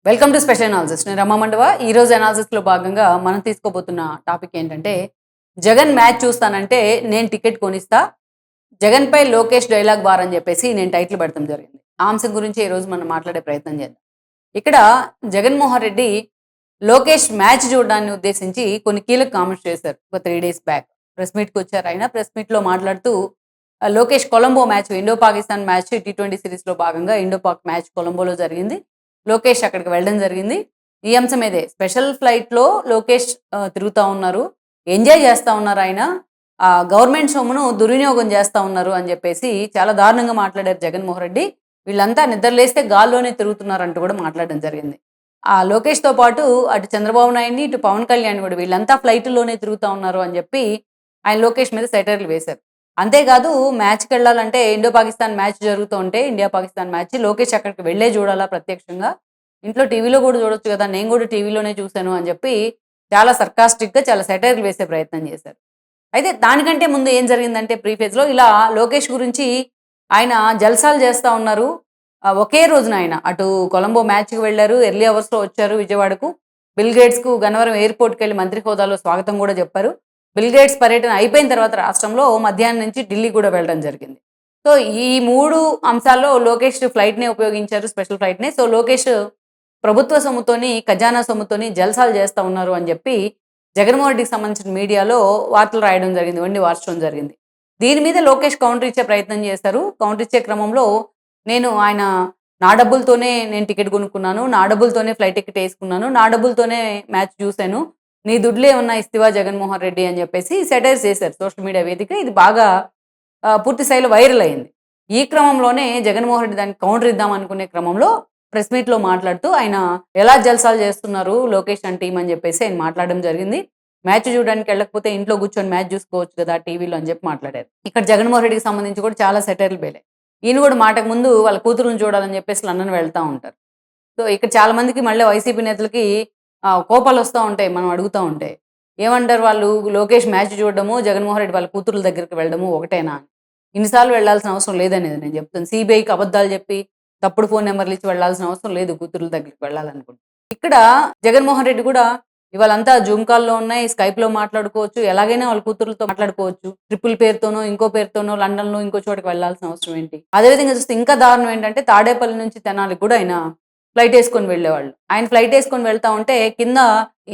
Welcome to special analysis. నేను రమా మండవ. ఈరోజు అనాలిసిస్లో భాగంగా మనం తీసుకోబోతున్న టాపిక్ ఏంటంటే, జగన్ మ్యాచ్ చూస్తానంటే నేను టికెట్ కొనిస్తా, జగన్పై లోకేష్ డైలాగ్ బార్ అని చెప్పేసి నేను టైటిల్ పెడతాం జరిగింది. ఆ అంశం గురించి ఈరోజు మనం మాట్లాడే ప్రయత్నం చేద్దాం. ఇక్కడ జగన్మోహన్ రెడ్డి లోకేష్ మ్యాచ్ చూడడాన్ని ఉద్దేశించి కొన్ని కీలక కామెంట్స్ చేశారు. ఒక 3 days బ్యాక్ ప్రెస్ మీట్కి వచ్చారు. ఆయన ప్రెస్ మీట్లో మాట్లాడుతూ Lokesh Colombo match, Indo Pakistan match T20 సిరీస్లో భాగంగా ఇండో పాక్ మ్యాచ్ కొలంబోలో జరిగింది. లోకేష్ అక్కడికి వెళ్ళడం జరిగింది. ఈ అంశం మీదే స్పెషల్ ఫ్లైట్‌లో లోకేష్ తిరుగుతా ఉన్నారు. ఎంజాయ్ చేస్తా ఉన్నారు ఆయన. గవర్నమెంట్ సొమ్మును దుర్వినియోగం చేస్తా ఉన్నారు అని చెప్పేసి చాలా దారుణంగా మాట్లాడారు జగన్మోహన్ రెడ్డి. వీళ్ళంతా నిద్రలేస్తే గాల్లోనే తిరుగుతున్నారంటూ కూడా మాట్లాడడం జరిగింది. లోకేష్‌తో పాటు అటు చంద్రబాబు నాయుడిని, ఇటు పవన్ కళ్యాణ్ కూడా వీళ్ళంతా ఫ్లైట్‌లోనే తిరుగుతా ఉన్నారు అని చెప్పి ఆయన లోకేష్ మీద సెటైర్లు వేశారు. అంతేకాదు మ్యాచ్‌కెళ్ళాలంటే ఇండో పాకిస్తాన్ మ్యాచ్ జరుగుతూ ఉంటే ఇండియా పాకిస్తాన్ మ్యాచ్ లోకేష్ అక్కడికి వెళ్ళే చూడాలా ప్రత్యక్షంగా. ఇంట్లో టీవీలో కూడా చూడొచ్చు కదా! నేను కూడా టీవీలోనే చూసాను అని చెప్పి చాలా సర్కాస్టిక్‌గా చాలా సెటైర్లు వేసే ప్రయత్నం చేశారు. అయితే దానికంటే ముందు ఏం జరిగిందంటే ప్రీఫేజ్‌లో ఇలా లోకేష్ గురించి ఆయన జల్సాలు చేస్తా ఉన్నారు. ఒకే రోజున ఆయన అటు కొలంబో మ్యాచ్‌కి వెళ్లారు. ఎర్లీ అవర్స్‌లో వచ్చారు విజయవాడకు. బిల్ గేట్స్‌కు గన్నవరం ఎయిర్‌పోర్ట్‌కెళ్ళి మంత్రి హోదాలో స్వాగతం కూడా చెప్పారు. బిల్ గేట్స్ పర్యటన అయిపోయిన తర్వాత రాష్ట్రంలో మధ్యాహ్నం నుంచి ఢిల్లీ కూడా వెళ్ళడం జరిగింది. సో, ఈ 3 అంశాల్లో లోకేష్ ఫ్లైట్‌నే ఉపయోగించారు. స్పెషల్ ఫ్లైట్‌నే. సో, లోకేష్ ప్రభుత్వ సొమ్ముతోని, ఖజానా సొమ్ముతోని జల్సాలు చేస్తా ఉన్నారు అని చెప్పి జగన్మోహన్ రెడ్డికి సంబంధించిన మీడియాలో వార్తలు రాయడం జరిగింది. వండి వార్చడం జరిగింది. దీని మీద లోకేష్ కౌంటర్ ఇచ్చే ప్రయత్నం చేశారు. కౌంటర్ ఇచ్చే క్రమంలో ఆయన నా డబ్బులతోనే నేను టికెట్ కొనుక్కున్నాను. నా డబ్బులతోనే ఫ్లైట్ టికెట్ ఏసుకున్నాను. నా డబ్బులతోనే మ్యాచ్ చూసాను. నీ దుడ్లేమన్నా ఇస్తివా జగన్మోహన్ రెడ్డి అని చెప్పేసి సెటైర్స్ చేశారు సోషల్ మీడియా వేదిక. ఇది బాగా పూర్తి స్థాయిలో వైరల్ అయింది. ఈ క్రమంలోనే జగన్మోహన్ రెడ్డి దానికి కౌంటర్ ఇద్దాం అనుకునే క్రమంలో ప్రెస్ మీట్‌లో మాట్లాడుతూ ఆయన ఎలా జల్సాలు చేస్తున్నారు లోకేష్ అండ్ టీమ్ అని చెప్పేసి ఆయన మాట్లాడడం జరిగింది. మ్యాచ్ చూడడానికి వెళ్ళకపోతే ఇంట్లో కూర్చొని మ్యాచ్ చూసుకోవచ్చు కదా టీవీలో అని చెప్పి మాట్లాడారు. ఇక్కడ జగన్మోహన్ రెడ్డికి సంబంధించి కూడా చాలా సెటైర్లు పేలాయి. ఈయన కూడా మాటకు ముందు వాళ్ళ కూతురుని చూడాలని చెప్పేసి లండన్ వెళ్తా ఉంటారు. సో, ఇక్కడ చాలా మందికి మళ్ళీ వైసీపీ నేతలకి కోపాలొస్తా ఉంటాయి మనం అడుగుతా ఉంటే. ఏమంటారు వాళ్ళు, లోకేష్ మ్యాచ్ చూడడము, జగన్మోహన్ రెడ్డి వాళ్ళ కూతుర్ల దగ్గరికి వెళ్ళడము ఒకటేనా? ఇన్ని సార్లు వెళ్ళాల్సిన అవసరం లేదనేది నేను చెప్తాను. సీబీఐకి అబద్ధాలు చెప్పి, తప్పుడు ఫోన్ నంబర్‌లు ఇచ్చి వెళ్ళాల్సిన అవసరం లేదు కూతుర్ల దగ్గరికి వెళ్ళాలనుకుంటే. ఇక్కడ జగన్మోహన్ రెడ్డి కూడా ఇవాళంతా జూమ్ కాల్‌లో ఉన్నాయి, స్కైప్‌లో మాట్లాడుకోవచ్చు. ఎలాగైనా వాళ్ళ కూతుర్లతో మాట్లాడుకోవచ్చు. ట్రిపుల్ పేరుతోనో, ఇంకో పేరుతోనో లండన్‌లో ఇంకో చోటకి వెళ్ళాల్సిన అవసరం ఏంటి? అదేవిధంగా చూస్తే ఇంకా దారుణం ఏంటంటే తాడేపల్లి నుంచి తెనాలికి కూడా ఆయన ఫ్లైట్ ఏసుకొని వెళ్ళేవాళ్ళు. ఆయన ఫ్లైట్ ఏసుకొని వెళ్తా ఉంటే కింద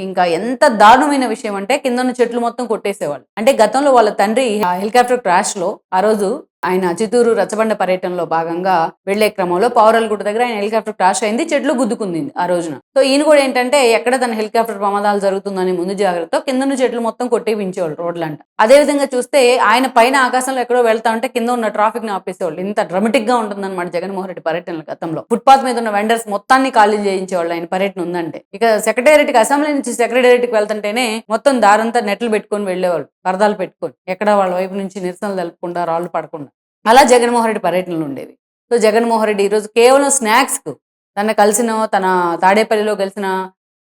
ఇంకా ఎంత దారుణమైన విషయం అంటే కిందున్న చెట్లు మొత్తం కొట్టేసేవాళ్ళు. అంటే గతంలో వాళ్ళ తండ్రి హెలికాప్టర్ క్రాష్‌లో ఆ రోజు ఆయన చిత్తూరు రచ్చబండ పర్యటనలో భాగంగా వెళ్ళే క్రమంలో పావురాలగుట్ట దగ్గర ఆయన హెలికాప్టర్ క్రాష్ అయింది. చెట్లు గుద్దుకుంది ఆ రోజున. సో, ఈయన కూడా ఏంటంటే ఎక్కడ తన హెలికాప్టర్ ప్రమాదాలు జరుగుతుందని ముందు జాగ్రత్తతో కిందున్న చెట్లు మొత్తం కొట్టేపించేవాళ్ళు రోడ్లంట. అదే విధంగా చూస్తే ఆయన పైన ఆకాశంలో ఎక్కడో వెళ్తా ఉంటే కింద ఉన్న ట్రాఫిక్‌ని ఆపేసేవాళ్ళు. ఇంత డ్రామాటిక్‌గా ఉంటుందన్నమాట జగన్మోహన్ రెడ్డి పర్యటనలు గతంలో. ఫుట్‌పాత్ మీద ఉన్న వెండర్స్ మొత్తాన్ని ఖాళీ చేయించేవాళ్ళు ఆయన పర్యటన ఉందంటే. ఇక సెక్రటేరియట్‌కి, అసెంబ్లీ నుంచి సెక్రటేరియట్‌కి వెళ్తుంటేనే మొత్తం దారంతా నెట్లు పెట్టుకొని వెళ్ళేవాళ్ళు. పరదాలు పెట్టుకొని. ఎక్కడ వాళ్ళ వైపు నుంచి నిరసనలు తెలపకుండా, రాళ్ళు పడకుండా. అలా జగన్మోహన్ రెడ్డి పర్యటనలు ఉండేవి. సో, జగన్మోహన్ రెడ్డి ఈరోజు కేవలం స్నాక్స్‌కు తన తాడేపల్లిలో కలిసిన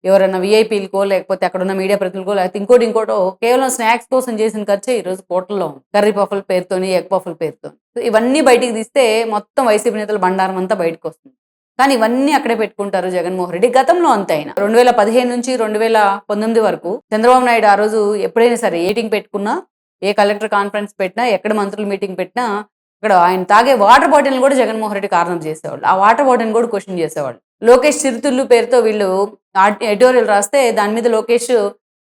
ఎవరైనా వీఐపీలకో, లేకపోతే అక్కడున్న మీడియా ప్రతినిధులకో, లేకపోతే ఇంకోటో కేవలం స్నాక్స్ కోసం చేసిన ఖర్చే ఈరోజు కోట్లలో ఉంది. కర్రీ పఫ్ఫుల పేరుతోని, ఎగ్ పఫ్ఫుల పేరుతోని. సో, ఇవన్నీ బయటికి తీస్తే మొత్తం వైసీపీ నేతల బండారం అంతా బయటకొస్తుంది. కానీ ఇవన్నీ అక్కడే పెట్టుకుంటారు జగన్మోహన్ రెడ్డి. గతంలో అంతే ఆయన. 2015 నుంచి 2019 వరకు చంద్రబాబు నాయుడు ఆ రోజు ఎప్పుడైనా సరే ఏ మీటింగ్ పెట్టుకున్నా, ఏ కలెక్టర్ కాన్ఫరెన్స్ పెట్టినా, ఎక్కడ మంత్రుల మీటింగ్ పెట్టినా అక్కడ ఆయన తాగే వాటర్ బాటిల్‌ని కూడా జగన్మోహన్ రెడ్డి కార్నర్ చేసేవాళ్ళు. ఆ వాటర్ బాటిల్‌ని కూడా క్వెషన్ చేసేవాళ్ళు. లోకేష్ చిరుతిళ్ళు పేరుతో వీళ్ళు ఎడిటోరియల్ రాస్తే దాని మీద లోకేష్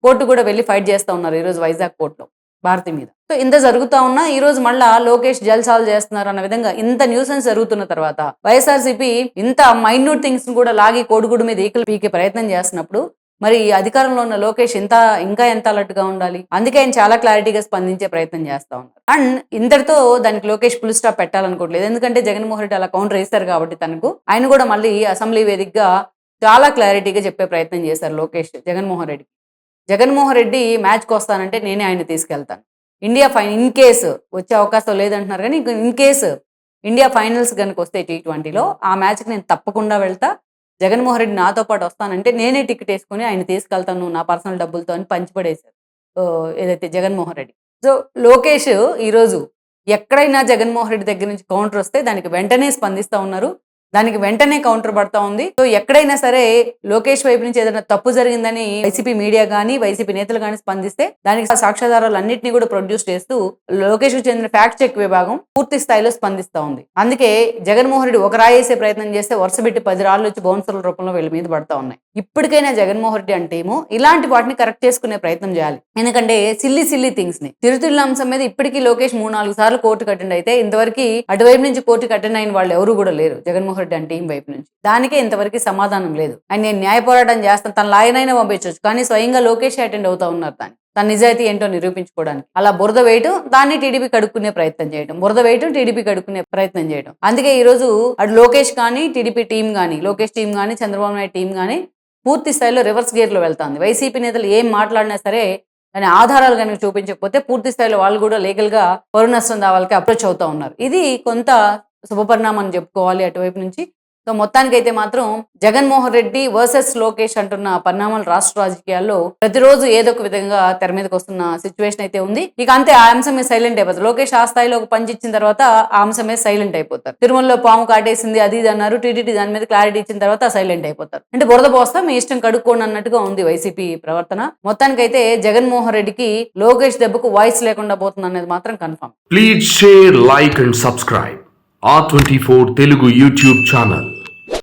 కోర్టు కూడా వెళ్లి ఫైట్ చేస్తా ఉన్నారు ఈరోజు వైజాగ్ కోర్టులో భారతి మీద. సో, ఇంత జరుగుతా ఉన్నా ఈరోజు మళ్ళా లోకేష్ జల్సాలు చేస్తున్నారు అన్న విధంగా ఇంత న్యూసెన్స్ జరుగుతున్న తర్వాత వైఎస్ఆర్‌సీపీ ఇంత మైన్యూట్ థింగ్స్‌ని కూడా లాగి కోడిగుడ్డు మీద ఈకలు పీకే ప్రయత్నం చేస్తున్నప్పుడు మరి అధికారంలో ఉన్న లోకేష్ ఇంకా ఎంత అలర్ట్‌గా ఉండాలి? అందుకే ఆయన చాలా క్లారిటీగా స్పందించే ప్రయత్నం చేస్తా ఉన్నారు. అండ్ ఇంతటితో దానికి లోకేష్ ఫుల్ స్టాప్ పెట్టాలనుకోవట్లేదు. ఎందుకంటే జగన్మోహన్ రెడ్డి అలా కౌంటర్ ఏశారు కాబట్టి తనకు. ఆయన కూడా మళ్ళీ అసెంబ్లీ వేదికగా చాలా క్లారిటీగా చెప్పే ప్రయత్నం చేశారు జగన్మోహన్ రెడ్డి. జగన్మోహన్ రెడ్డి మ్యాచ్‌కొస్తానంటే నేనే ఆయన్ని తీసుకెళ్తాను. ఇన్ కేస్ వచ్చే అవకాశం లేదంటున్నారు గానీ, ఇన్ కేస్ ఇండియా ఫైనల్స్ గనుక వస్తే T20లో ఆ మ్యాచ్‌కి నేను తప్పకుండా వెళ్తా. జగన్మోహన్ రెడ్డి నాతో పాటు వస్తానంటే నేనే టికెట్ ఏసుకొని ఆయన్ని తీసుకెళ్తాను నా పర్సనల్ డబ్బులతో అని పంచిపడేశారు. ఏదైతే జగన్మోహన్ రెడ్డి. సో, లోకేష్ ఈరోజు ఎక్కడైనా జగన్మోహన్ రెడ్డి దగ్గర నుంచి కౌంటర్ వస్తే దానికి వెంటనే స్పందిస్తా ఉన్నారు. దానికి వెంటనే కౌంటర్ పడతా ఉంది. సో ఎక్కడైనా సరే లోకేష్ వైపు నుంచి ఏదైనా తప్పు జరిగిందని వైసీపీ మీడియా గానీ వైసీపీ నేతలు గానీ స్పందిస్తే దానికి సాక్ష్యాధారాలు అన్నింటినీ కూడా ప్రొడ్యూస్ చేస్తూ లోకేష్ కు చెందిన ఫ్యాక్ట్ చెక్ విభాగం పూర్తి స్థాయిలో స్పందిస్తా ఉంది. అందుకే జగన్మోహన్ రెడ్డి ఒక రాయేసే ప్రయత్నం చేస్తే వరుసపెట్టి 10 రాళ్ళు వచ్చి బౌన్సర్ల రూపంలో వీళ్ళ మీద పడతా ఉన్నాయి. ఇప్పటికైనా జగన్మోహన్ రెడ్డి అంటేమో ఇలాంటి వాటిని కరెక్ట్ చేసుకునే ప్రయత్నం చేయాలి. ఎందుకంటే సిల్లీ థింగ్స్ ని తిరుతిళ్ళ అంశం మీద ఇప్పటికీ లోకేష్ 3-4 సార్లు కోర్టు కట్టండి అయితే ఇంతవరకు అటువైపు నుంచి కోర్టు కట్టండి అయిన వాళ్ళు ఎవరు కూడా లేరు జగన్మోహన్ రెడ్డి అంటే టీం వైపు నుంచి. దానికే ఇంతవరకు సమాధానం లేదు. అండ్ నేను న్యాయ పోరాటం చేస్తాను, తన లాయనైనా పంపించవచ్చు, కానీ స్వయంగా లోకేష్ అటెండ్ అవుతా ఉన్నారు దాన్ని తన నిజాయితీ ఏంటో నిరూపించుకోవడానికి. అలా బురద వేయటం, దాన్ని టీడీపీ కడుక్కునే ప్రయత్నం చేయడం, బురద వేయటం టీడీపీ కడుక్కునే ప్రయత్నం చేయడం. అందుకే ఈ రోజు అటు లోకేష్ కానీ టీడీపీ టీం కానీ లోకేష్ టీం కానీ చంద్రబాబు నాయుడు టీం కానీ పూర్తి స్థాయిలో రివర్స్ గేర్ లో వెళ్తాంది. వైసీపీ నేతలు ఏం మాట్లాడినా సరే దాని ఆధారాలు కనుక చూపించకపోతే పూర్తి స్థాయిలో వాళ్ళు కూడా లీగల్ గా పరువు నష్టం దావాలకి అప్రోచ్ అవుతా ఉన్నారు. ఇది కొంత శుభపరిణామం అని చెప్పుకోవాలి అటువైపు నుంచి. సో మొత్తానికైతే మాత్రం జగన్మోహన్ రెడ్డి వర్సెస్ లోకేష్ అంటున్న పరిణామాలు రాష్ట్ర రాజకీయాల్లో ప్రతిరోజు ఏదో ఒక విధంగా తెర మీదకి వస్తున్న సిచ్యువేషన్ అయితే ఉంది. ఇక అంతే ఆ అంశం మీద సైలెంట్ అయిపోతారు. లోకేష్ ఆ స్థాయిలో ఒక పంచి ఇచ్చిన తర్వాత ఆ అంశం మీద సైలెంట్ అయిపోతారు. తిరుమలలో పాము కాటేసింది అది ఇది అన్నారు, టీటీడీ దాని మీద క్లారిటీ ఇచ్చిన తర్వాత సైలెంట్ అయిపోతారు. అంటే బురద పోస్తా మీ ఇష్టం కడుక్కోండి అన్నట్టుగా ఉంది వైసీపీ ప్రవర్తన. మొత్తానికైతే జగన్మోహన్ రెడ్డికి లోకేష్ దెబ్బకు వాయిస్ లేకుండా పోతుంది అనేది మాత్రం confirm. Please share, like and subscribe R24 Telugu YouTube channel.